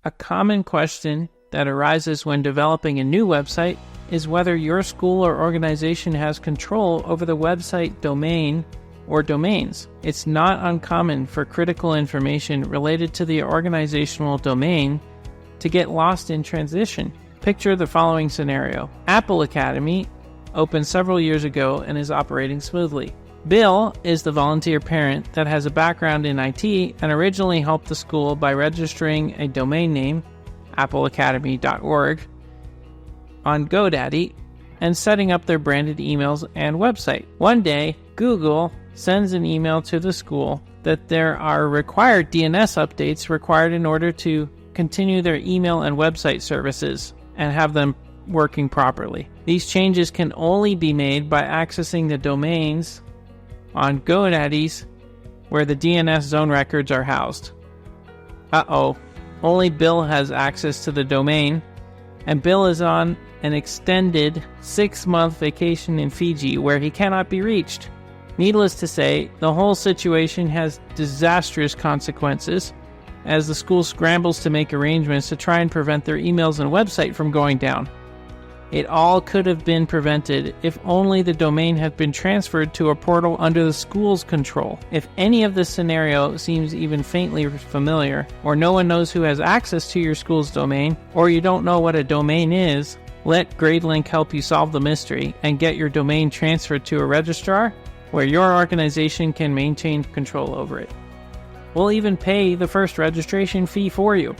A common question that arises when developing a new website is whether your school or organization has control over the website domain or domains. It's not uncommon for critical information related to the organizational domain to get lost in transition. Picture the following scenario. Apple Academy opened several years ago and is operating smoothly. Bill is the volunteer parent that has a background in IT and originally helped the school by registering a domain name, appleacademy.org, on GoDaddy and setting up their branded emails and website. One day, Google sends an email to the school that there are required DNS updates required in order to continue their email and website services and have them working properly. These changes can only be made by accessing the domains on GoDaddy's where the DNS zone records are housed. Only Bill has access to the domain, and Bill is on an extended 6-month vacation in Fiji where he cannot be reached. Needless to say, the whole situation has disastrous consequences as the school scrambles to make arrangements to try and prevent their emails and website from going down. It all could have been prevented if only the domain had been transferred to a portal under the school's control. If any of this scenario seems even faintly familiar, or no one knows who has access to your school's domain, or you don't know what a domain is, let Gradelink help you solve the mystery and get your domain transferred to a registrar where your organization can maintain control over it. We'll even pay the first registration fee for you.